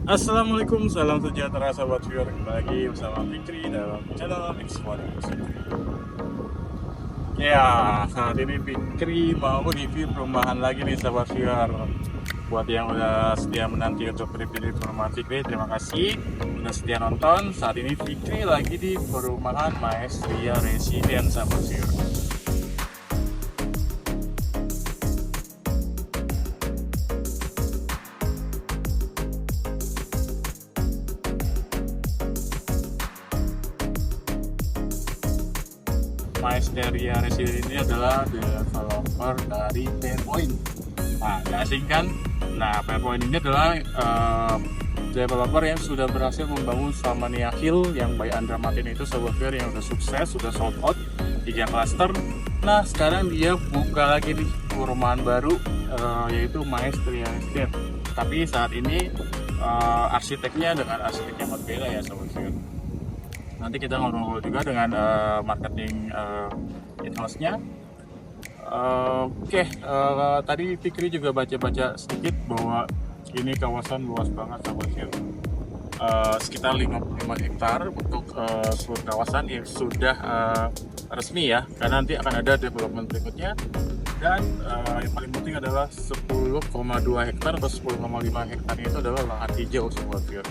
Assalamualaikum, salam sejahtera sahabat viewer. Kembali lagi bersama Fikri dalam channel X1. Ya, saat ini Fikri mau review perumahan lagi nih sahabat viewer. Buat yang udah setia menanti untuk review perumahan Fikri, terima kasih udah setia nonton. Saat ini Fikri lagi di perumahan Maestria Residence sahabat viewer. Maestria Residence ini adalah developer dari Fairpoint. Nah, nggak asing kan? Nah, Fairpoint ini adalah developer yang sudah berhasil membangun Salmania Hill yang by Andra Martin itu sebuah fair yang sudah sukses, sudah sold out 3 klaster. Nah, sekarang dia buka lagi nih perumahan baru yaitu Maestria Residence. Tapi saat ini arsiteknya dengan arsitek yang berbeda ya sobat viewer. Nanti kita ngobrol juga dengan marketing in-house-nya. Tadi Fikri juga baca-baca sedikit bahwa ini kawasan luas banget sahabat viewer. Sekitar 55 hektar untuk seluruh kawasan yang sudah resmi ya, karena nanti akan ada development berikutnya. Dan yang paling penting adalah 10,2 hektar atau 10,5 hektar itu adalah lahan hijau sahabat viewer.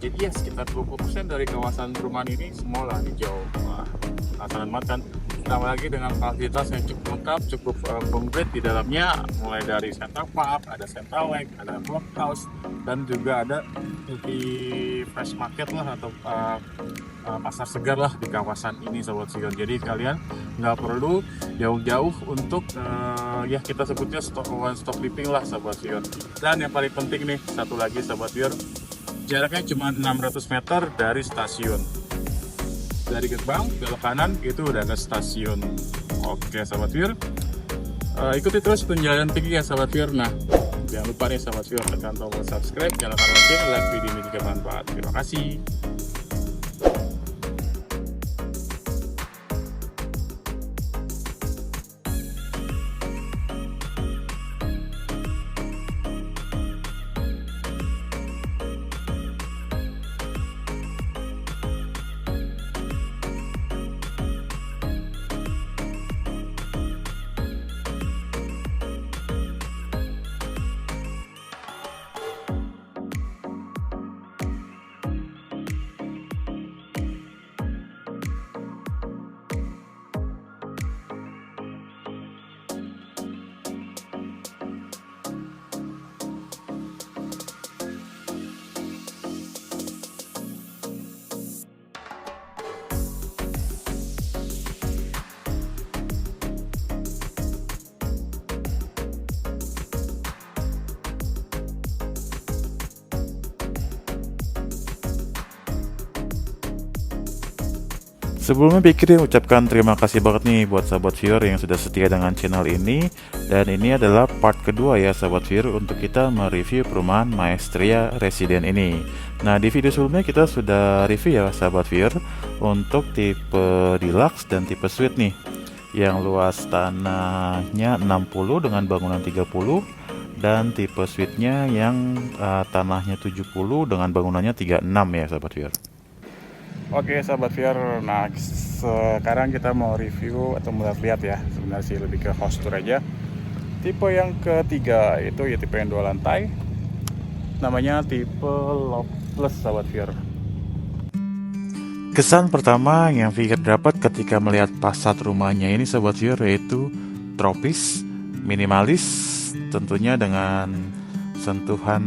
Jadi ya sekitar 20% dari kawasan perumahan ini semua lahan hijau. Wah, penasaran banget kan? Ditambah lagi dengan fasilitas yang cukup lengkap, cukup komplit di dalamnya, mulai dari Central Park, ada Central Lake, ada Clubhouse, dan juga ada fresh market lah atau pasar segar lah di kawasan ini sobat viewer. Jadi kalian nggak perlu jauh-jauh untuk ya kita sebutnya one stop living lah sobat viewer. Dan yang paling penting nih satu lagi sobat viewer, jaraknya cuma 600 meter dari stasiun. Dari gerbang belok kanan itu udah ke stasiun. Oke sahabat viewer, ikuti terus penjalanan Fikri ya sahabat viewer. Nah, jangan lupa nih sahabat viewer tekan tombol subscribe, nyalakan lonceng, like video ini jika bermanfaat. Terima kasih. Sebelumnya Fikri ucapkan terima kasih banget nih buat sahabat viewer yang sudah setia dengan channel ini. Dan ini adalah part kedua ya sahabat viewer untuk kita mereview perumahan Maestria Residence ini. Nah di video sebelumnya kita sudah review ya sahabat viewer untuk tipe deluxe dan tipe suite nih, yang luas tanahnya 60 dengan bangunan 30, dan tipe suite-nya yang tanahnya 70 dengan bangunannya 36 ya sahabat viewer. Oke sahabat viewer, nah sekarang kita mau review atau melihat ya, sebenarnya sih lebih ke house tour aja. Tipe yang ketiga itu ya tipe yang 2 lantai, namanya tipe Love Plus sahabat viewer. Kesan pertama yang Fikri dapat ketika melihat fasad rumahnya ini sahabat viewer yaitu tropis, minimalis, tentunya dengan sentuhan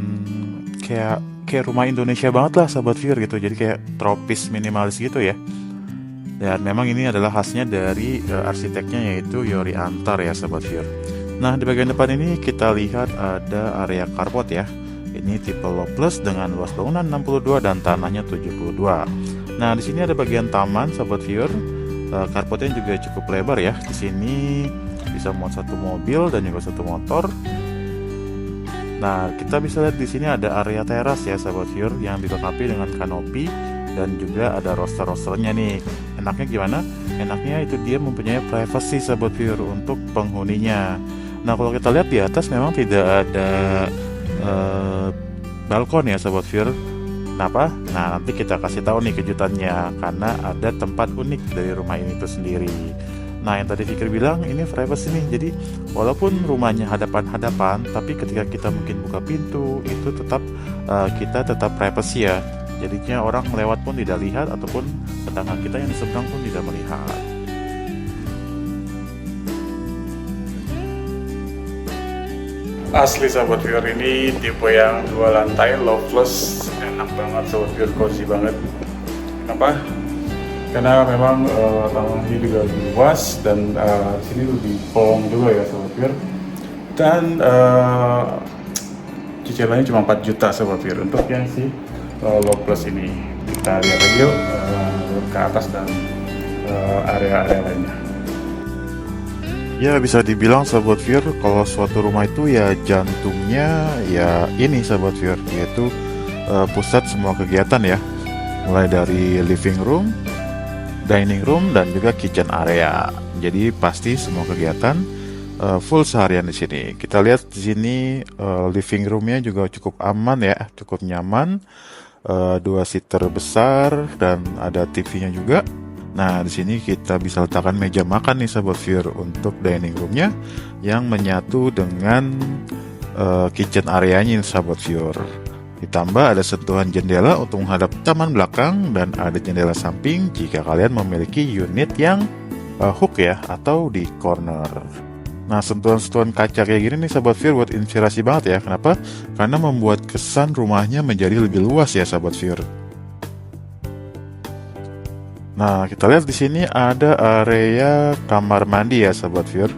kayak rumah Indonesia banget lah sahabat viewer gitu. Jadi kayak tropis minimalis gitu ya. Dan memang ini adalah khasnya dari arsiteknya yaitu Yori Antar ya sahabat viewer. Nah di bagian depan ini kita lihat ada area carport ya. Ini tipe low plus dengan luas bangunan 62 dan tanahnya 72. Nah di sini ada bagian taman sahabat viewer. Carportnya juga cukup lebar ya. Di sini bisa muat satu mobil dan juga satu motor. Nah, kita bisa lihat di sini ada area teras ya sahabat viewer yang dilengkapi dengan kanopi dan juga ada roster-rosternya nih. Enaknya gimana? Enaknya itu dia mempunyai privacy sahabat viewer untuk penghuninya. Nah, kalau kita lihat di atas memang tidak ada balkon ya Sobat Viewer. Kenapa? Nah, nanti kita kasih tahu nih kejutannya, karena ada tempat unik dari rumah ini itu sendiri. Nah, yang tadi Fikri bilang ini privacy nih. Jadi walaupun rumahnya hadapan-hadapan, tapi ketika kita mungkin buka pintu itu kita tetap privacy ya. Jadinya orang lewat pun tidak lihat, ataupun tetangga kita yang di seberang pun tidak melihat. Asli Sobat Viewer, ini tipe yang 2 lantai loveless, enak banget Sobat Viewer, cozy banget. Kenapa? Karena memang tanahnya juga lebih luas dan sini lebih kolong juga ya Sobat Viewer. Dan cicilannya cuma 4 juta Sobat Viewer untuk yang si loveless ini. Kita lihat lagi yuk ke atas dan area-area lainnya. Ya, bisa dibilang Sobat Viewer, kalau suatu rumah itu ya jantungnya ya ini Sobat Viewer, yaitu pusat semua kegiatan ya. Mulai dari living room, dining room, dan juga kitchen area. Jadi pasti semua kegiatan full seharian di sini. Kita lihat di sini living roomnya juga cukup aman ya, cukup nyaman. 2 seater besar dan ada TV-nya juga. Nah, di sini kita bisa letakkan meja makan nih Sobat Viewer untuk dining roomnya yang menyatu dengan kitchen areanya nih Sobat Viewer. Ditambah ada sentuhan jendela untuk menghadap taman belakang dan ada jendela samping jika kalian memiliki unit yang hook ya atau di corner. Nah, sentuhan-sentuhan kaca kayak gini nih Sobat Viewer buat inspirasi banget ya. Kenapa? Karena membuat kesan rumahnya menjadi lebih luas ya Sobat Viewer. Nah, kita lihat di sini ada area kamar mandi ya Sobat Viewer.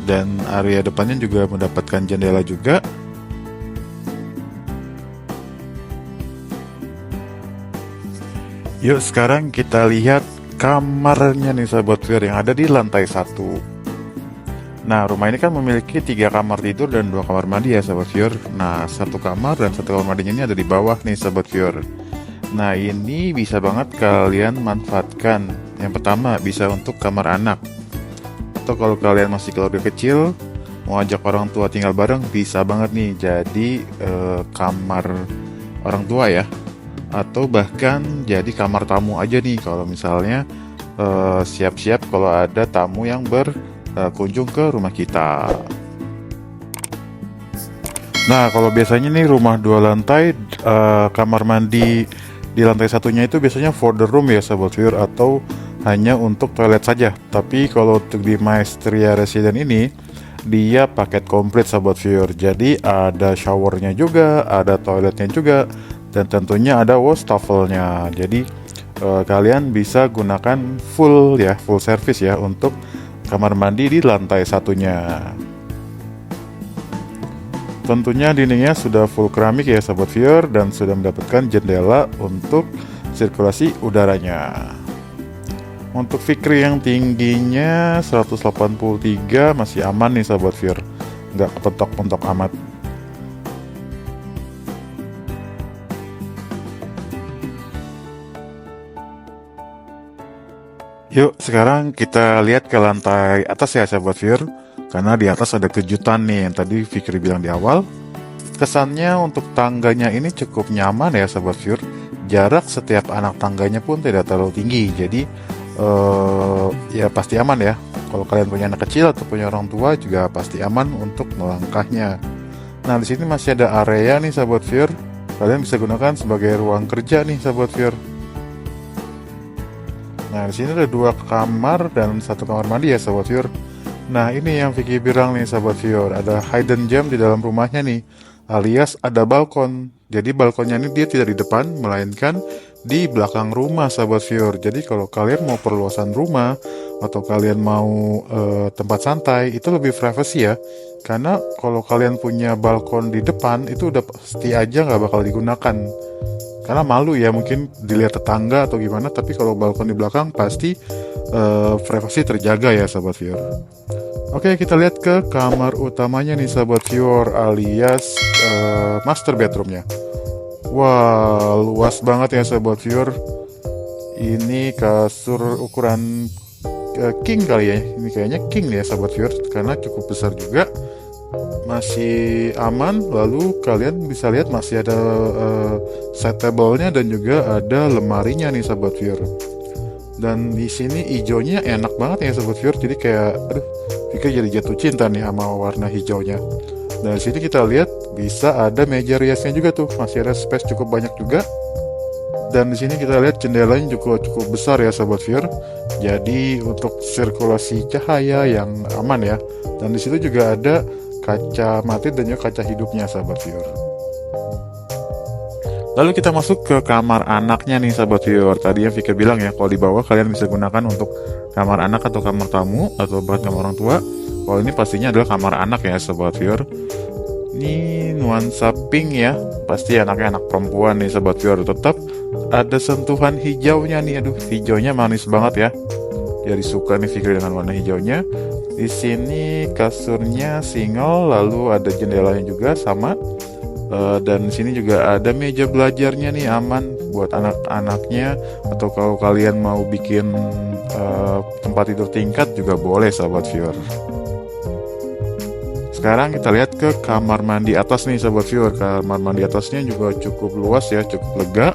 Dan area depannya juga mendapatkan jendela juga. Yuk sekarang kita lihat kamarnya nih Sobat Viewer yang ada di lantai 1. Nah, rumah ini kan memiliki 3 kamar tidur dan 2 kamar mandi ya Sobat Viewer. Nah, 1 kamar dan 1 kamar mandinya ini ada di bawah nih Sobat Viewer. Nah, ini bisa banget kalian manfaatkan. Yang pertama, bisa untuk kamar anak. Atau kalau kalian masih keluarga kecil, mau ajak orang tua tinggal bareng, bisa banget nih jadi kamar orang tua ya. Atau bahkan jadi kamar tamu aja nih kalau misalnya siap-siap kalau ada tamu yang berkunjung ke rumah kita. Nah, kalau biasanya nih rumah 2 lantai, kamar mandi di lantai satunya itu biasanya for the room ya Sobat Viewer, atau hanya untuk toilet saja. Tapi kalau untuk di Maestria Resident ini dia paket komplit Sobat Viewer. Jadi ada showernya juga, ada toiletnya juga, dan tentunya ada wastafelnya. Jadi kalian bisa gunakan full service ya untuk kamar mandi di lantai satunya. Tentunya dindingnya sudah full keramik ya Sobat Viewer, dan sudah mendapatkan jendela untuk sirkulasi udaranya. Untuk Fikri yang tingginya 183 masih aman nih Sobat Viewer, nggak kepentok-pentok amat. Yuk sekarang kita lihat ke lantai atas ya Sobat Viewer, karena di atas ada kejutan nih yang tadi Fikri bilang di awal. Kesannya untuk tangganya ini cukup nyaman ya Sobat Viewer. Jarak setiap anak tangganya pun tidak terlalu tinggi, jadi ya pasti aman ya. Kalau kalian punya anak kecil atau punya orang tua juga pasti aman untuk melangkahnya. Nah, di sini masih ada area nih Sobat Viewer. Kalian bisa gunakan sebagai ruang kerja nih Sobat Viewer. Nah, di sini ada 2 kamar dan 1 kamar mandi ya Sobat Viewer. Nah, ini yang Vicky bilang nih Sobat Viewer, ada hidden gem di dalam rumahnya nih, alias ada balkon. Jadi balkonnya ini dia tidak di depan, melainkan di belakang rumah Sobat Viewer. Jadi kalau kalian mau perluasan rumah atau kalian mau tempat santai, itu lebih privacy ya. Karena kalau kalian punya balkon di depan, itu udah pasti aja nggak bakal digunakan. Karena malu ya, mungkin dilihat tetangga atau gimana. Tapi kalau balkon di belakang pasti privasi terjaga ya Sobat Viewer. Oke, kita lihat ke kamar utamanya nih Sobat Viewer, alias master bedroomnya. Wah, luas banget ya Sobat Viewer. Ini kasur ukuran king kali ya. Ini kayaknya king ya Sobat Viewer, karena cukup besar juga. masih aman. Lalu kalian bisa lihat masih ada side table-nya dan juga ada lemarinya nih Sobat Viewer. Dan di sini hijaunya enak banget ya Sobat Viewer. Jadi kayak pikir jadi jatuh cinta nih sama warna hijaunya. Dan di sini kita lihat bisa ada meja riasnya juga tuh, masih ada space cukup banyak juga. Dan di sini kita lihat jendelanya cukup besar ya Sobat Viewer. Jadi untuk sirkulasi cahaya yang aman ya. Dan di situ juga ada kaca mati dan juga kaca hidupnya Sobat Viewer. Lalu kita masuk ke kamar anaknya nih Sobat Viewer. Tadi yang Fikir bilang ya, kalau di bawah kalian bisa gunakan untuk kamar anak atau kamar tamu atau bahkan kamar orang tua. Kalau ini pastinya adalah kamar anak ya Sobat Viewer. Ini nuansa pink ya, pasti anaknya anak perempuan nih Sobat Viewer. Tetap ada sentuhan hijaunya nih, aduh hijaunya manis banget ya. Jadi suka nih Fikri dengan warna hijaunya. Di sini kasurnya single, lalu ada jendelanya juga sama. Dan di sini juga ada meja belajarnya nih, aman buat anak-anaknya. Atau kalau kalian mau bikin tempat tidur tingkat juga boleh Sobat Viewer. Sekarang kita lihat ke kamar mandi atas nih Sobat Viewer. Kamar mandi atasnya juga cukup luas ya, cukup lega.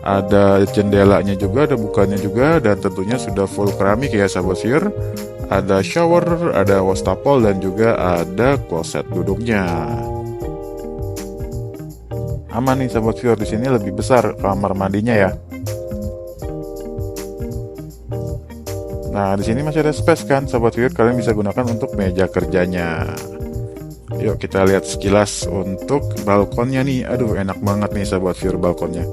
Ada jendelanya juga, ada bukanya juga, dan tentunya sudah full keramik ya Sobat Viewer. Ada shower, ada wastafel, dan juga ada kloset duduknya. Aman nih Sobat Viewer, di sini lebih besar kamar mandinya ya. Nah, di sini masih ada space kan Sobat Viewer, kalian bisa gunakan untuk meja kerjanya. Yuk kita lihat sekilas untuk balkonnya nih. Aduh enak banget nih Sobat Viewer balkonnya.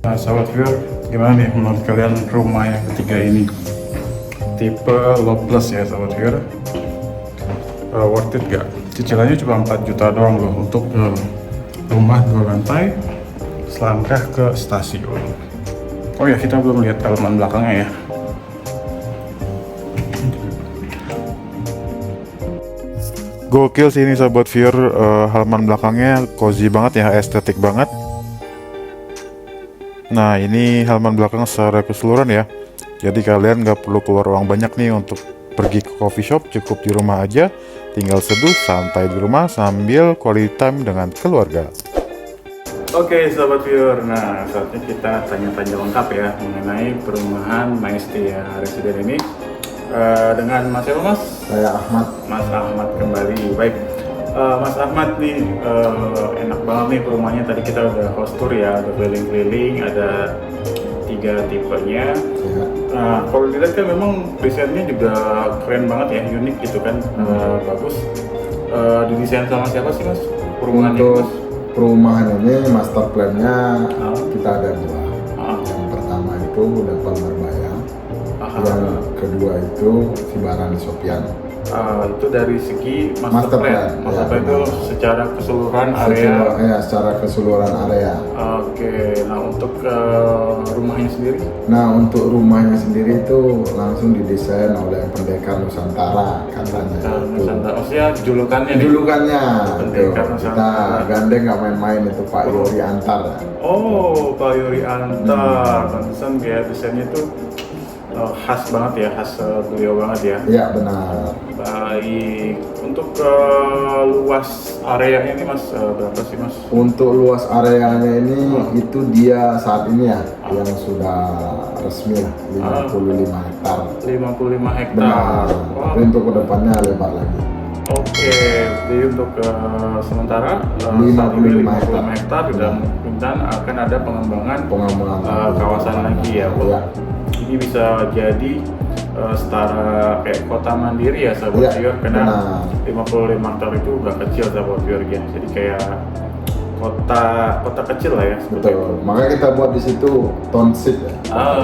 Nah Sobat Viewer, gimana nih menurut kalian rumah yang ketiga ini? Tipe low plus ya Sobat Viewer. Worth it gak? Cicilannya cuma 4 juta doang loh untuk rumah 2 lantai selangkah ke stasiun. Oh ya, kita belum lihat halaman belakangnya ya. Gokil sih ini Sobat Viewer, halaman belakangnya cozy banget ya, estetik banget. Nah ini halaman belakang secara keseluruhan ya. Jadi kalian gak perlu keluar uang banyak nih untuk pergi ke coffee shop, cukup di rumah aja. Tinggal seduh santai di rumah sambil quality time dengan keluarga. Oke Sobat Viewer, nah saatnya kita tanya-tanya lengkap ya mengenai perumahan Maestia Residen ini. Dengan Mas siapa Mas? Saya Ahmad. Mas Ahmad kembali. Baik, Mas Ahmad nih enak banget nih perumahannya. Tadi kita udah host tour ya, ada keliling-keliling, ada 3 tipenya. Ya. Nah, kalau dilihat kan memang desainnya juga keren banget ya, unik gitu kan, bagus. Didesain sama siapa sih Mas? Perumahan ini Untuk Mas? perumahan ini master plan-nya kita ada 2. Ah. Yang pertama itu Depan Marbaya. Aha. Yang kedua itu Sibaran di Sopian. Itu dari segi master Master plan. plan, Master ya, plan itu benar. secara keseluruhan area. Secara keseluruhan area. Oke, nah untuk rumahnya sendiri? Nah untuk rumahnya sendiri itu langsung didesain oleh Pendekar Nusantara katanya. Nusantara, maksudnya julukannya nih? Julukannya Pendekar itu. Kita Nusantara. gandeng nggak main-main itu Pak Yori Antar. Oh, Pak Yuri Antar. Pantesan kayak desainnya tuh khas banget ya, khas beliau banget ya. Iya benar. Baik, untuk luas areanya ini Mas, berapa sih Mas? Untuk luas areanya ini itu dia saat ini ya yang sudah resmi lah 55 hektar. 55 hektar. Benar. Wah, Tapi untuk kedepannya lebar lagi. oke, jadi untuk sementara 55 hektar sudah memungkinkan akan ada pengembangan Pengembangan kawasan lagi ya. Iya. Ini bisa jadi setara kayak kota mandiri ya Sahabat Iya, Viewer, karena benar. 55 hektar itu udah kecil Sahabat Viewer ya. Jadi kayak kota kecil lah ya seperti itu. Betul. Makanya kita buat di situ township ya.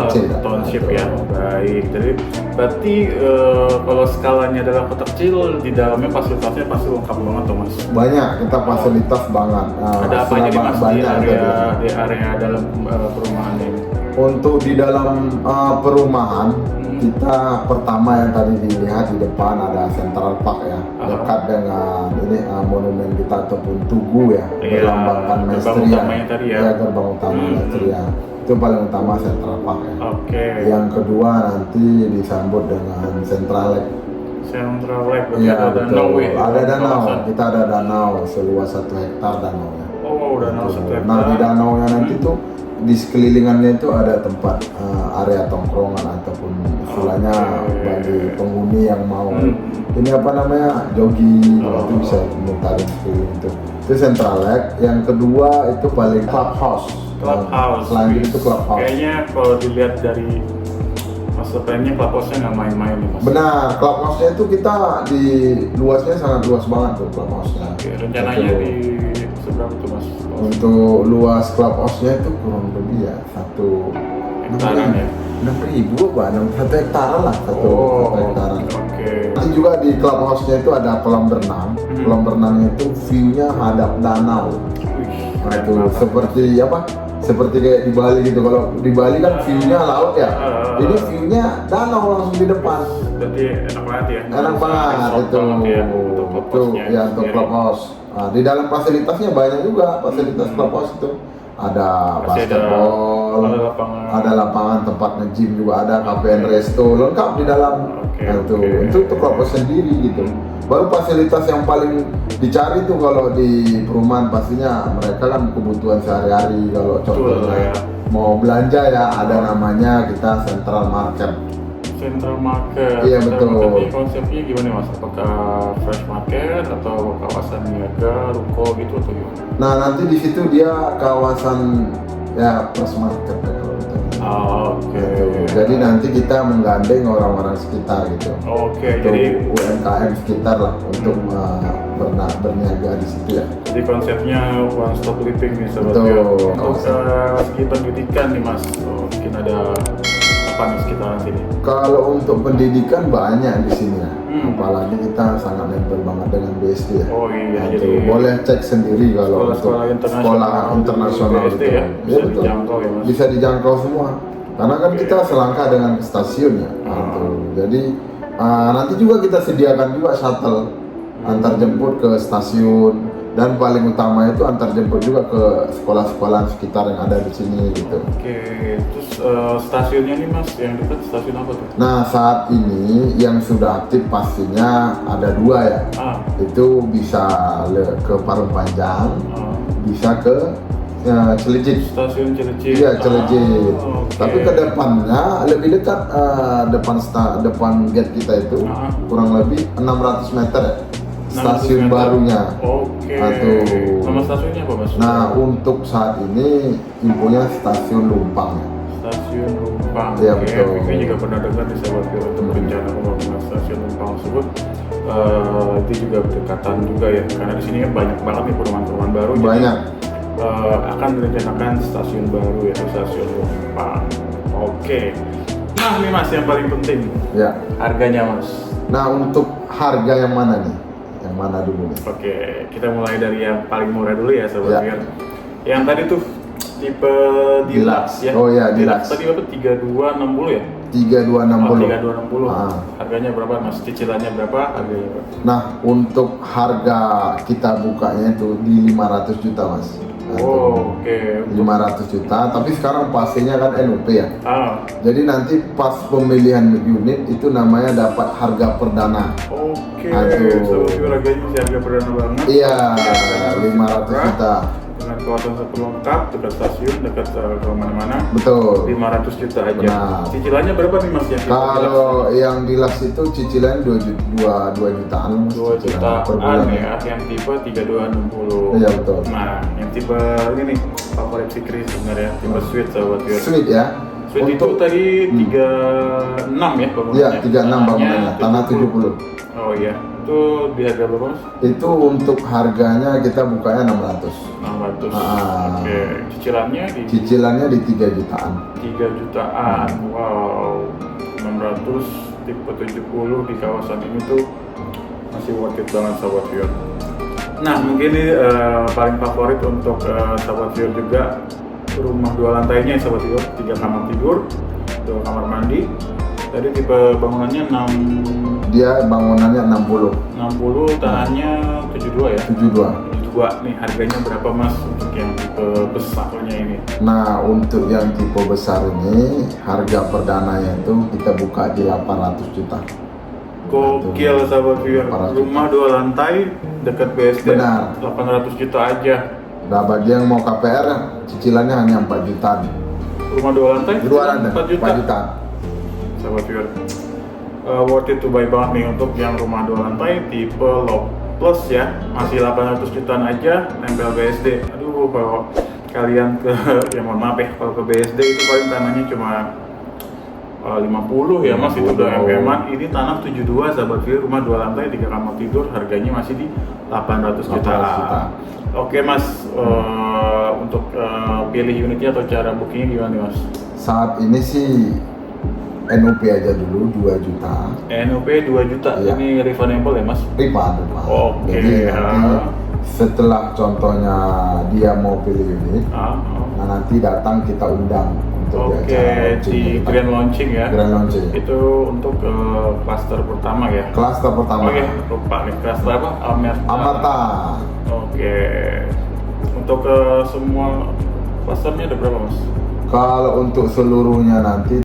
Kecil, ya. Township Betul. ya. Baik. Jadi berarti kalau skalanya adalah kota kecil, di dalamnya fasilitasnya pasti lengkap banget tuh Mas. Banyak kita fasilitas banget. Ada apa aja nih Mas di banyak area dalam perumahan ini? Untuk di dalam perumahan kita pertama yang tadi dilihat di depan ada Central Park ya, dekat dengan ini monumen kita ataupun Tugu ya, Iya, melambangkan gerbang Maestria. utamanya tadi ya. Ya, gerbang utama Maestria. Itu paling utama Central Park ya. Oke. Yang kedua nanti disambut dengan Central Lake. Central Lake, berarti Iya, ada danau betul. ya? Ada danau. Kawasan. Kita ada danau seluas 1 hektar danaunya. Oh, danau Betul. setiap Nah, di danaunya nanti tuh di sekelilingannya itu ada tempat area tongkrongan ataupun istilahnya bagi penghuni yang mau ini apa namanya jogging itu bisa mutarin sekeliling itu. Itu Central Lake. Yang kedua itu paling clubhouse. Clubhouse. Selain itu clubhouse. Kayaknya kalau dilihat dari master plan-nya clubhouse-nya nggak main-main nih mas. Benar, clubhouse-nya itu kita di luasnya sangat luas banget tuh clubhouse-nya. Oke, rencananya Satu- di seberapa tuh mas? Untuk luas clubhouse-nya itu kurang lebih ya satu Hektaran ya? 6.000 apa? 1 hektaran lah satu hektaran. Oke. Nanti juga di clubhouse-nya itu ada kolam berenang. Kolam berenangnya itu view-nya hadap danau. Wih, Nah itu banget. seperti apa? Seperti kayak di Bali gitu. Kalau di Bali kan view-nya laut ya. Ini view-nya danau langsung di depan. Berarti enak banget ya? Enak banget Resort itu. banget ya, untuk Itu clubhouse-nya ya untuk sendiri. clubhouse. Nah, di dalam fasilitasnya banyak juga fasilitas clubhouse itu. Ada Masih ada basketball, lapangan. ada lapangan tempat nge-gym juga, ada cafe and resto lengkap di dalam. Oke, Nah, oke. itu untuk clubhouse sendiri gitu. Baru fasilitas yang paling dicari tuh kalau di perumahan pastinya mereka kan kebutuhan sehari-hari. Kalau Betul, contohnya ya. mau belanja ya ada namanya kita Central Market. Central Market. Iya, Central betul. Market ini konsepnya gimana mas? Apakah fresh market atau kawasan niaga, ruko gitu atau gimana? Nah nanti di situ dia kawasan ya plus market ya, kalau gitu. Oke. Gitu. Jadi nanti kita menggandeng orang-orang sekitar gitu. Oke, Untuk jadi UMKM sekitar lah untuk berniaga di situ ya. konsepnya one stop living nih sobat Betul. Vio. Untuk segi pendidikan nih mas, mungkin ada apa nih sekitaran sini? Kalau untuk pendidikan banyak di sini ya. Hmm. Apalagi kita sangat nempel banget dengan BSD ya. Oh iya, Nah, jadi itu boleh cek sendiri kalau untuk sekolah-sekolah internasional BSD itu. ya, bisa dijangkau ya mas. Bisa dijangkau semua. Karena kan Oke. kita selangkah dengan stasiun ya. Nah, itu. Jadi nanti juga kita sediakan juga shuttle antar jemput ke stasiun dan paling utama itu antar jemput juga ke sekolah-sekolah sekitar yang ada di sini gitu. Oke, terus stasiunnya nih mas, yang dekat stasiun apa tuh? Nah saat ini yang sudah aktif pastinya ada 2 ya. Itu bisa ke Parung Panjang, bisa ke Cilecit. Stasiun Cilecit. Iya Cilecit. Oke. Tapi ke depannya lebih dekat depan gate kita itu kurang lebih 600 meter ya. 600 Stasiun meter. barunya. Oke. Aduh. Nama stasiunnya apa mas? Nah untuk saat ini infonya Stasiun Lumpang ya. Stasiun Lumpang. Iya, Oke, betul. Vivi juga pernah dengar di sahabat Vio untuk rencana pembangunan stasiun Lumpang tersebut. Itu juga berdekatan juga ya, karena di sini kan banyak banget nih perumahan-perumahan baru. jadi, Banyak. akan direncanakan stasiun baru yaitu stasiun Lumpang. Oke. Nah ini mas yang paling penting Ya. harganya mas. Nah untuk harga yang mana nih? Yang mana dulu nih? Oke, kita mulai dari yang paling murah dulu ya sobat Ya. Vio. Yang tadi tuh tipe Deluxe ya. Oh iya, Deluxe. Tadi berapa? 3260 ya? 3260. 3260. Ah. Harganya berapa mas? Cicilannya berapa? Harganya berapa? Nah, untuk harga kita bukanya itu di 500 juta, Mas. Nah, itu Oh, oke. 500 juta, tapi sekarang pastinya kan NUP ya. Jadi Jadi nanti pas pemilihan unit itu namanya dapat harga perdana. oke. Aduh. So, harganya masih harga perdana banget. Iya, Harganya masih 500 murah. juta. Dengan kawasan satu lengkap, dekat stasiun, dekat ke mana-mana. Betul. 500 juta aja. Benar. Cicilannya berapa nih mas? Yang Kalau yang Deluxe itu cicilan 2 jutaan, Mas. 2 Cicilan per jutaan bulan. ya, yang tipe 3260. Iya, betul. Nah, yang tipe ini nih favorit Fikri sebenarnya, tipe Suite sahabat Vio. Sweet ya. Suite itu tadi 36 ya bangunannya. Iya, 36 bangunannya, tanah 70. Oh iya, itu di harga berapa mas? Itu untuk harganya kita bukanya 600. 600. Ah. Oke, cicilannya di Cicilannya di 3 jutaan. 3 jutaan. Wow, 600 tipe 70 di kawasan ini tuh masih worth it banget sahabat viewer. Nah mungkin ini paling favorit untuk sahabat viewer juga rumah 2 lantainya sahabat viewer, 3 kamar tidur, 2 kamar mandi. Tadi tipe bangunannya 60, Dia bangunannya 60, tanahnya 72 ya. 72. 72 nih harganya berapa mas untuk yang tipe besarnya ini? Nah, untuk yang tipe besar ini harga perdananya itu kita buka di 800 juta. Gokil sahabat viewer. 800 Rumah 2 lantai dekat BSD. Benar. 800 juta aja. Nah bagi yang mau KPR cicilannya hanya 4 jutaan. Rumah 2 lantai? 2 lantai 4 juta. 4 jutaan. Sahabat viewer. Worth it to buy banget nih untuk yang rumah 2 lantai tipe low plus ya. Masih 800 jutaan aja nempel BSD. Aduh, kalau kalian ke ya mohon maaf ya, kalau ke BSD itu paling tanahnya cuma 50 ya mas, itu udah MM-an. Ini tanah 72 sahabat viewer, rumah 2 lantai 3 kamar tidur, harganya masih di 800 juta. Oke mas, untuk pilih unitnya atau cara bookingnya gimana nih mas? Saat ini sih NOP aja dulu 2 juta. NOP 2 juta, Iya. ini refundable ya mas? Refund. Oke. Jadi nanti setelah contohnya dia mau pilih unit, nah nanti datang kita undang untuk Oke, acara launching di kita. grand launching ya? Grand launching. Itu untuk klaster pertama ya? Klaster pertama. Oke, lupa nih, klaster apa? Amarta. Oke, untuk semua klasternya ada berapa mas? Kalau untuk seluruhnya nanti